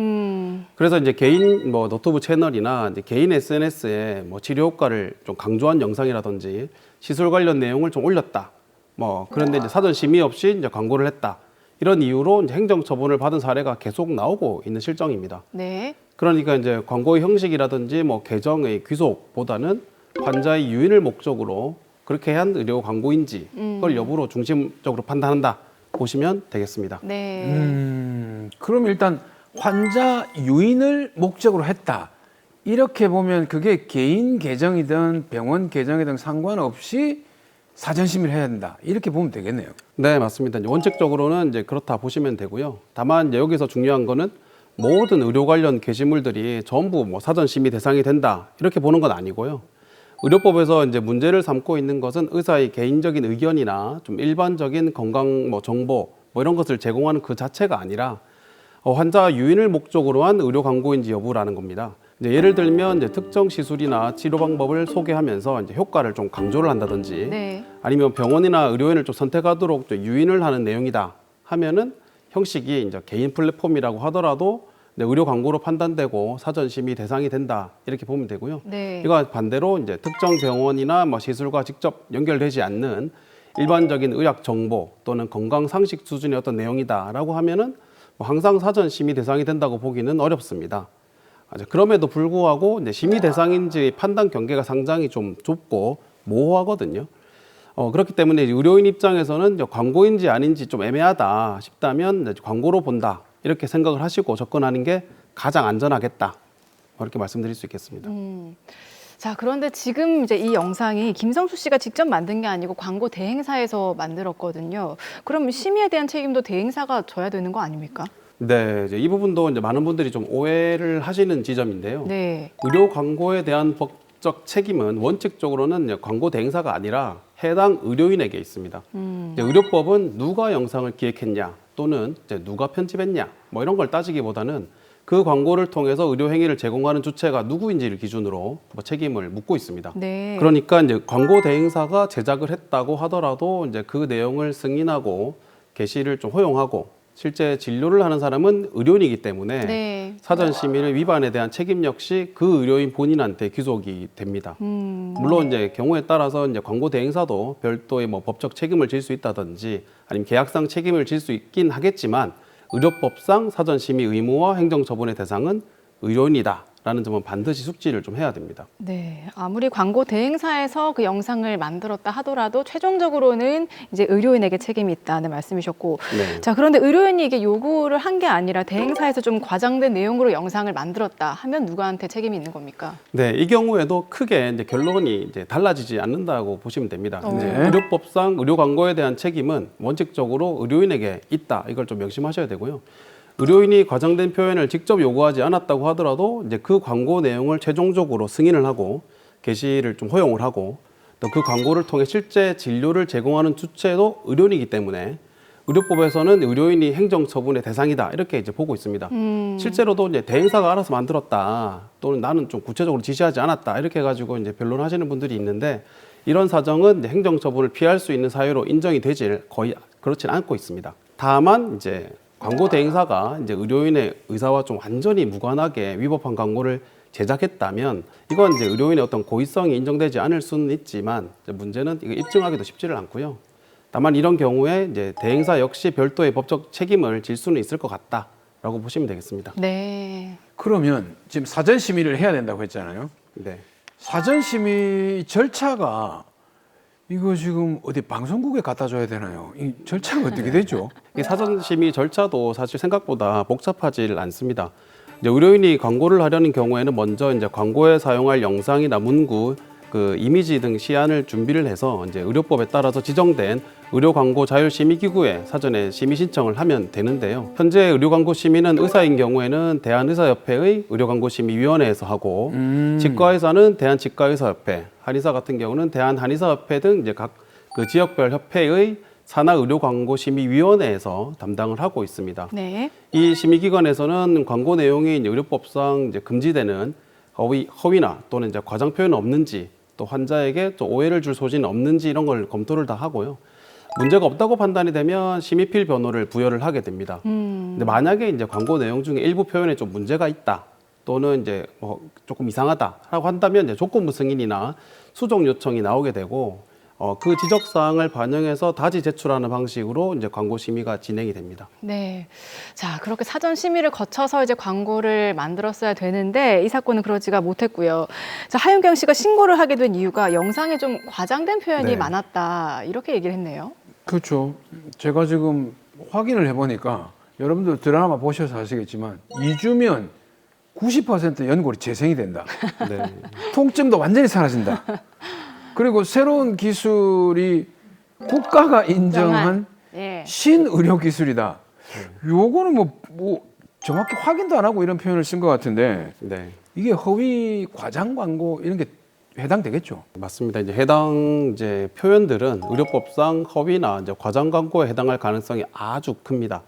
그래서 이제 개인 뭐 너튜브 채널이나 이제 개인 SNS에 뭐 치료 효과를 좀 강조한 영상이라든지 시술 관련 내용을 좀 올렸다. 뭐 그런데 이제 사전 심의 없이 이제 광고를 했다. 이런 이유로 이제 행정 처분을 받은 사례가 계속 나오고 있는 실정입니다. 네. 그러니까 이제 광고의 형식이라든지 뭐 계정의 귀속보다는 환자의 유인을 목적으로 그렇게 한 의료 광고인지 그걸 여부로 중심적으로 판단한다 보시면 되겠습니다. 네. 그럼 일단 환자 유인을 목적으로 했다. 이렇게 보면 그게 개인 계정이든 병원 계정이든 상관없이 사전 심의를 해야 된다. 이렇게 보면 되겠네요. 네, 맞습니다. 이제 원칙적으로는 이제 그렇다 보시면 되고요. 다만 이제 여기서 중요한 거는 모든 의료 관련 게시물들이 전부 뭐 사전 심의 대상이 된다. 이렇게 보는 건 아니고요. 의료법에서 이제 문제를 삼고 있는 것은 의사의 개인적인 의견이나 좀 일반적인 건강 뭐 정보 뭐 이런 것을 제공하는 그 자체가 아니라 환자 유인을 목적으로 한 의료 광고인지 여부라는 겁니다. 이제 예를 들면 이제 특정 시술이나 치료 방법을 소개하면서 이제 효과를 좀 강조를 한다든지 네. 아니면 병원이나 의료인을 좀 선택하도록 좀 유인을 하는 내용이다 하면은 형식이 이제 개인 플랫폼이라고 하더라도 의료 광고로 판단되고 사전 심의 대상이 된다 이렇게 보면 되고요. 네. 이거 반대로 이제 특정 병원이나 뭐 시술과 직접 연결되지 않는 일반적인 의학 정보 또는 건강 상식 수준의 어떤 내용이다라고 하면은 뭐 항상 사전 심의 대상이 된다고 보기는 어렵습니다. 그럼에도 불구하고 이제 심의 대상인지 판단 경계가 상당히 좀 좁고 모호하거든요. 그렇기 때문에 의료인 입장에서는 광고인지 아닌지 좀 애매하다 싶다면 광고로 본다. 이렇게 생각을 하시고 접근하는 게 가장 안전하겠다. 이렇게 말씀드릴 수 있겠습니다. 자, 그런데 지금 이제 이 영상이 김성수 씨가 직접 만든 게 아니고 광고 대행사에서 만들었거든요. 그럼 심의에 대한 책임도 대행사가 져야 되는 거 아닙니까? 네, 이제 이 부분도 이제 많은 분들이 좀 오해를 하시는 지점인데요. 네. 의료 광고에 대한 법적 책임은 원칙적으로는 이제 광고 대행사가 아니라 해당 의료인에게 있습니다. 이제 의료법은 누가 영상을 기획했냐 또는 이제 누가 편집했냐 뭐 이런 걸 따지기보다는 그 광고를 통해서 의료 행위를 제공하는 주체가 누구인지를 기준으로 뭐 책임을 묻고 있습니다. 네. 그러니까 이제 광고 대행사가 제작을 했다고 하더라도 이제 그 내용을 승인하고 게시를 좀 허용하고 실제 진료를 하는 사람은 의료인이기 때문에 네. 사전 심의 위반에 대한 책임 역시 그 의료인 본인한테 귀속이 됩니다. 물론 이제 경우에 따라서 이제 광고 대행사도 별도의 뭐 법적 책임을 질 수 있다든지 아니면 계약상 책임을 질 수 있긴 하겠지만 의료법상 사전 심의 의무와 행정처분의 대상은 의료인이다라는 점은 반드시 숙지를 좀 해야 됩니다. 네, 아무리 광고 대행사에서 그 영상을 만들었다 하더라도 최종적으로는 이제 의료인에게 책임이 있다는 말씀이셨고, 네. 자 그런데 의료인이 이게 요구를 한 게 아니라 대행사에서 좀 과장된 내용으로 영상을 만들었다 하면 누구한테 책임이 있는 겁니까? 네, 이 경우에도 크게 이제 결론이 이제 달라지지 않는다고 보시면 됩니다. 이제 의료법상 의료 광고에 대한 책임은 원칙적으로 의료인에게 있다. 이걸 좀 명심하셔야 되고요. 의료인이 과장된 표현을 직접 요구하지 않았다고 하더라도 이제 그 광고 내용을 최종적으로 승인을 하고 게시를 좀 허용을 하고 또 그 광고를 통해 실제 진료를 제공하는 주체도 의료인이기 때문에 의료법에서는 의료인이 행정처분의 대상이다 이렇게 이제 보고 있습니다. 실제로도 이제 대행사가 알아서 만들었다 또는 나는 좀 구체적으로 지시하지 않았다 이렇게 해가지고 이제 변론하시는 분들이 있는데 이런 사정은 이제 행정처분을 피할 수 있는 사유로 인정이 되질 거의 그렇진 않고 있습니다. 다만 이제 광고 대행사가 이제 의료인의 의사와 좀 완전히 무관하게 위법한 광고를 제작했다면 이건 이제 의료인의 어떤 고의성이 인정되지 않을 수는 있지만 문제는 이거 입증하기도 쉽지를 않고요. 다만 이런 경우에 이제 대행사 역시 별도의 법적 책임을 질 수는 있을 것 같다라고 보시면 되겠습니다. 네. 그러면 지금 사전 심의를 해야 된다고 했잖아요. 네. 사전 심의 절차가 이거 지금 어디 방송국에 갖다 줘야 되나요? 이 절차가 어떻게 되죠? 이 사전 심의 절차도 사실 생각보다 복잡하지 않습니다. 이제 의료인이 광고를 하려는 경우에는 먼저 이제 광고에 사용할 영상이나 문구, 그 이미지 등 시안을 준비를 해서 이제 의료법에 따라서 지정된 의료 광고 자율 심의 기구에 사전에 심의 신청을 하면 되는데요. 현재 의료 광고 심의는 의사인 경우에는 대한의사협회의 의료 광고 심의위원회에서 하고 치과의사는 대한치과의사협회, 한의사 같은 경우는 대한한의사협회 등 이제 각 그 지역별 협회의 산하의료광고심의위원회에서 담당을 하고 있습니다. 네. 이 심의기관에서는 광고 내용이 이제 의료법상 이제 금지되는 허위나 또는 이제 과장 표현은 없는지 또 환자에게 또 오해를 줄 소지는 없는지 이런 걸 검토를 다 하고요. 문제가 없다고 판단이 되면 심의필 변호를 부여를 하게 됩니다. 근데 만약에 이제 광고 내용 중에 일부 표현에 좀 문제가 있다 또는 이제 뭐 조금 이상하다라고 한다면 이제 조건부 승인이나 수정 요청이 나오게 되고 그 지적 사항을 반영해서 다시 제출하는 방식으로 이제 광고 심의가 진행이 됩니다. 네. 자, 그렇게 사전 심의를 거쳐서 이제 광고를 만들었어야 되는데 이 사건은 그러지가 못했고요. 자, 하윤경 씨가 신고를 하게 된 이유가 영상에 좀 과장된 표현이 네. 많았다. 이렇게 얘기를 했네요. 그렇죠. 제가 지금 확인을 해보니까 여러분들 드라마 보셔서 아시겠지만 2주면 90% 연골이 재생이 된다. 네. 통증도 완전히 사라진다. 그리고 새로운 기술이 국가가 인정한 예. 신의료 기술이다. 요거는 뭐 정확히 확인도 안 하고 이런 표현을 쓴 것 같은데 네. 이게 허위 과장 광고 이런 게 해당되겠죠? 맞습니다. 이제 해당 이제 표현들은 의료법상 허위나 이제 과장 광고에 해당할 가능성이 아주 큽니다.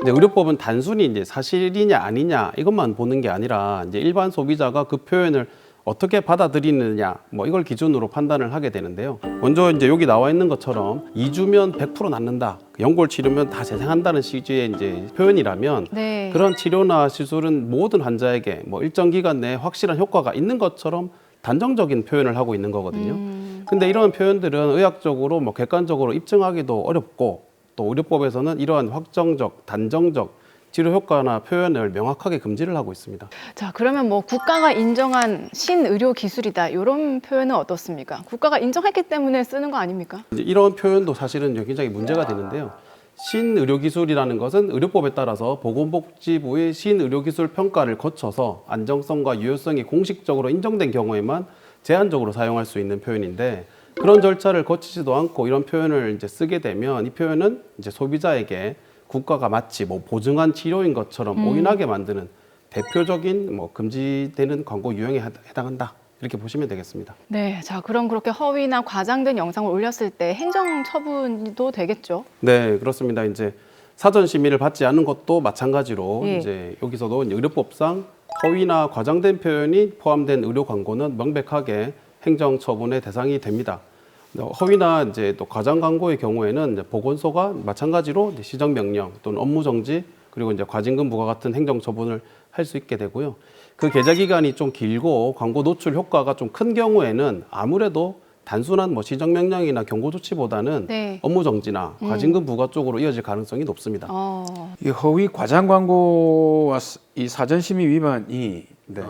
이제 의료법은 단순히 이제 사실이냐 아니냐 이것만 보는 게 아니라 이제 일반 소비자가 그 표현을 어떻게 받아들이느냐 뭐 이걸 기준으로 판단을 하게 되는데요. 먼저 이제 여기 나와 있는 것처럼 2주면 100% 낫는다. 연골 치료면 다 재생한다는 식의 이제 표현이라면 네. 그런 치료나 시술은 모든 환자에게 뭐 일정 기간 내에 확실한 효과가 있는 것처럼 단정적인 표현을 하고 있는 거거든요. 근데 이런 표현들은 의학적으로 뭐 객관적으로 입증하기도 어렵고 또 의료법에서는 이러한 확정적, 단정적 치료 효과나 표현을 명확하게 금지를 하고 있습니다. 자, 그러면 뭐 국가가 인정한 신의료 기술이다. 이런 표현은 어떻습니까? 국가가 인정했기 때문에 쓰는 거 아닙니까? 이제 이런 표현도 사실은 굉장히 문제가 되는데요. 신의료기술이라는 것은 의료법에 따라서 보건복지부의 신의료기술 평가를 거쳐서 안정성과 유효성이 공식적으로 인정된 경우에만 제한적으로 사용할 수 있는 표현인데 그런 절차를 거치지도 않고 이런 표현을 이제 쓰게 되면 이 표현은 이제 소비자에게 국가가 마치 뭐 보증한 치료인 것처럼 오인하게 만드는 대표적인 뭐 금지되는 광고 유형에 해당한다. 이렇게 보시면 되겠습니다. 네, 자 그럼 그렇게 허위나 과장된 영상을 올렸을 때 행정 처분도 되겠죠? 네, 그렇습니다. 이제 사전 심의를 받지 않은 것도 마찬가지로 예. 이제 여기서도 이제 의료법상 허위나 과장된 표현이 포함된 의료 광고는 명백하게 행정 처분의 대상이 됩니다. 허위나 이제 또 과장 광고의 경우에는 이제 보건소가 마찬가지로 이제 시정 명령 또는 업무 정지 그리고 이제 과징금 부과 같은 행정 처분을 할 수 있게 되고요. 그 계좌 기간이 좀 길고 광고 노출 효과가 좀 큰 경우에는 아무래도 단순한 뭐 시정 명령이나 경고 조치보다는 네. 업무 정지나 과징금 부과 쪽으로 이어질 가능성이 높습니다. 이 허위 과장 광고와 이 사전 심의 위반이 네.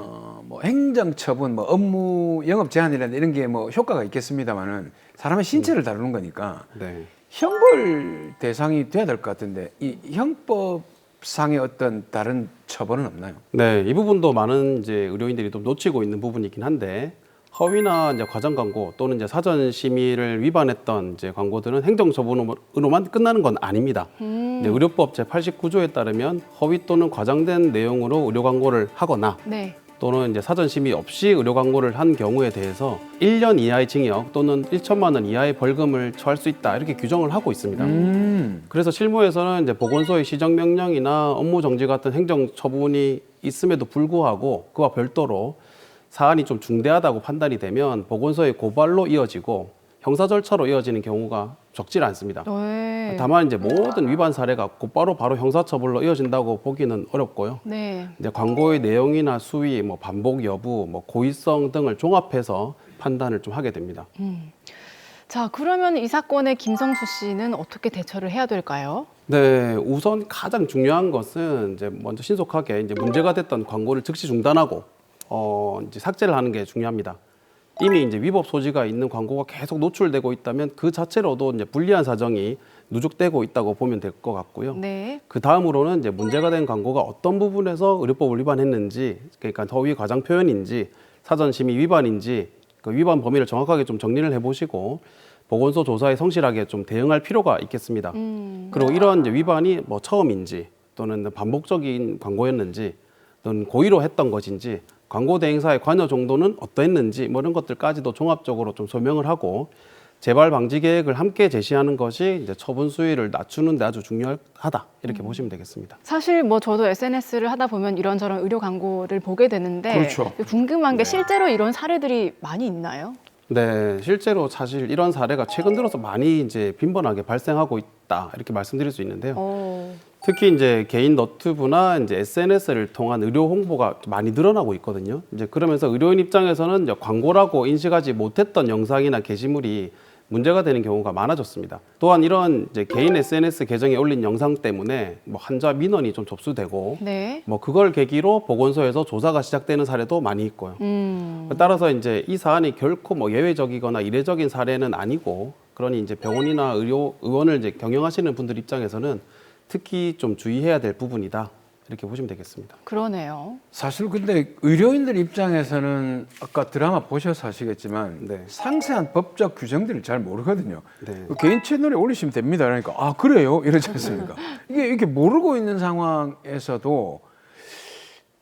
뭐 행정 처분, 뭐 업무 영업 제한이라든지 이런 게 뭐 효과가 있겠습니다만은 사람의 신체를 다루는 거니까 네. 형벌 대상이 돼야 될 것 같은데 이 형법상의 어떤 다른 처벌은 없나요? 네, 이 부분도 많은 이제 의료인들이 좀 놓치고 있는 부분이긴 한데 허위나 이제 과장 광고 또는 이제 사전 심의를 위반했던 이제 광고들은 행정 처분으로만 끝나는 건 아닙니다. 이제 의료법 제 89조에 따르면 허위 또는 과장된 내용으로 의료 광고를 하거나 네. 또는 이제 사전 심의 없이 의료 광고를 한 경우에 대해서 1년 이하의 징역 또는 1천만 원 이하의 벌금을 처할 수 있다 이렇게 규정을 하고 있습니다. 그래서 실무에서는 이제 보건소의 시정 명령이나 업무 정지 같은 행정 처분이 있음에도 불구하고 그와 별도로 사안이 좀 중대하다고 판단이 되면 보건소의 고발로 이어지고 형사 절차로 이어지는 경우가 적지 않습니다. 네. 다만 이제 모든 위반 사례가 곧바로 바로 형사처벌로 이어진다고 보기는 어렵고요. 네. 이제 광고의 내용이나 수위, 뭐 반복 여부, 뭐 고의성 등을 종합해서 판단을 좀 하게 됩니다. 자 그러면 이 사건의 김성수 씨는 어떻게 대처를 해야 될까요? 네, 우선 가장 중요한 것은 이제 먼저 신속하게 이제 문제가 됐던 광고를 즉시 중단하고 이제 삭제를 하는 게 중요합니다. 이미 이제 위법 소지가 있는 광고가 계속 노출되고 있다면 그 자체로도 이제 불리한 사정이 누적되고 있다고 보면 될 것 같고요. 네. 그 다음으로는 이제 문제가 된 광고가 어떤 부분에서 의료법을 위반했는지, 그러니까 허위 과장 표현인지, 사전 심의 위반인지 그 위반 범위를 정확하게 좀 정리를 해보시고 보건소 조사에 성실하게 좀 대응할 필요가 있겠습니다. 그리고 이런 이제 위반이 뭐 처음인지 또는 반복적인 광고였는지 또는 고의로 했던 것인지 광고 대행사의 관여 정도는 어떠했는지 뭐 이런 것들까지도 종합적으로 좀 설명을 하고 재발 방지 계획을 함께 제시하는 것이 이제 처분 수위를 낮추는 데 아주 중요하다 이렇게 보시면 되겠습니다. 사실 뭐 저도 SNS를 하다 보면 이런저런 의료 광고를 보게 되는데 그렇죠. 궁금한 게 실제로 이런 사례들이 많이 있나요? 네, 실제로 사실 이런 사례가 최근 들어서 많이 이제 빈번하게 발생하고 있다 이렇게 말씀드릴 수 있는데요. 특히 이제 개인 너튜브나 이제 SNS를 통한 의료 홍보가 많이 늘어나고 있거든요. 이제 그러면서 의료인 입장에서는 이제 광고라고 인식하지 못했던 영상이나 게시물이 문제가 되는 경우가 많아졌습니다. 또한 이런 이제 개인 SNS 계정에 올린 영상 때문에 뭐 환자 민원이 좀 접수되고 네. 뭐 그걸 계기로 보건소에서 조사가 시작되는 사례도 많이 있고요. 따라서 이제 이 사안이 결코 뭐 예외적이거나 이례적인 사례는 아니고 그러니 이제 병원이나 의원을 이제 경영하시는 분들 입장에서는 특히 좀 주의해야 될 부분이다 이렇게 보시면 되겠습니다. 그러네요. 사실 근데 의료인들 입장에서는 아까 드라마 보셔서 아시겠지만 네. 상세한 법적 규정들을 잘 모르거든요. 네. 그 개인 채널에 올리시면 됩니다. 그러니까 아 그래요? 이러지 않습니까? 이게 이렇게 모르고 있는 상황에서도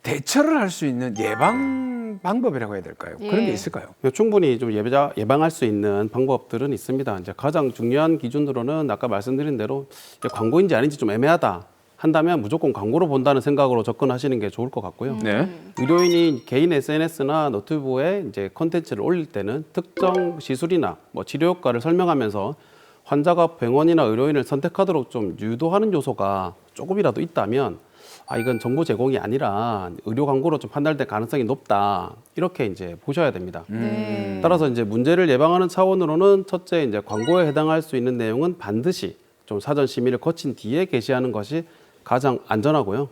대처를 할 수 있는 예방 방법이라고 해야 될까요? 그런 게 있을까요? 충분히 좀 예방할 수 있는 방법들은 있습니다. 이제 가장 중요한 기준으로는 아까 말씀드린 대로 광고인지 아닌지 좀 애매하다 한다면 무조건 광고로 본다는 생각으로 접근하시는 게 좋을 것 같고요. 네. 의료인이 개인 SNS나 너튜브에 이제 컨텐츠를 올릴 때는 특정 시술이나 뭐 치료 효과를 설명하면서 환자가 병원이나 의료인을 선택하도록 좀 유도하는 요소가 조금이라도 있다면 이건 정보 제공이 아니라 의료 광고로 좀 판단될 가능성이 높다 이렇게 이제 보셔야 됩니다. 따라서 이제 문제를 예방하는 차원으로는 첫째 이제 광고에 해당할 수 있는 내용은 반드시 좀 사전 심의를 거친 뒤에 게시하는 것이 가장 안전하고요.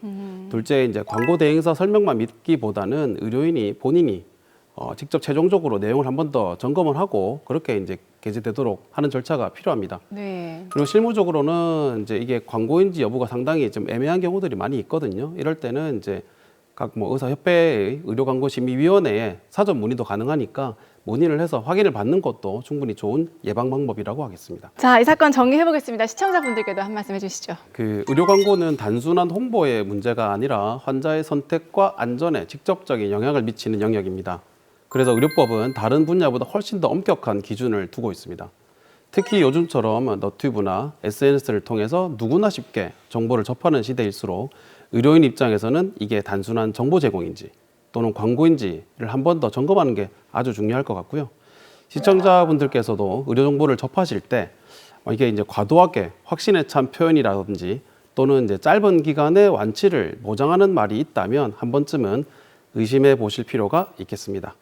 둘째 이제 광고 대행사 설명만 믿기보다는 의료인이 본인이 직접 최종적으로 내용을 한 번 더 점검을 하고 그렇게 이제 게재되도록 하는 절차가 필요합니다. 네. 그리고 실무적으로는 이제 이게 광고인지 여부가 상당히 좀 애매한 경우들이 많이 있거든요. 이럴 때는 이제 각 뭐 의사협회의 의료광고심의위원회에 사전 문의도 가능하니까 문의를 해서 확인을 받는 것도 충분히 좋은 예방 방법이라고 하겠습니다. 자, 이 사건 정리해 보겠습니다. 시청자분들께도 한 말씀 해주시죠. 그 의료 광고는 단순한 홍보의 문제가 아니라 환자의 선택과 안전에 직접적인 영향을 미치는 영역입니다. 그래서 의료법은 다른 분야보다 훨씬 더 엄격한 기준을 두고 있습니다. 특히 요즘처럼 너튜브나 SNS를 통해서 누구나 쉽게 정보를 접하는 시대일수록 의료인 입장에서는 이게 단순한 정보 제공인지 또는 광고인지를 한 번 더 점검하는 게 아주 중요할 것 같고요. 시청자분들께서도 의료 정보를 접하실 때 이게 이제 과도하게 확신에 찬 표현이라든지 또는 이제 짧은 기간의 완치를 보장하는 말이 있다면 한 번쯤은 의심해 보실 필요가 있겠습니다.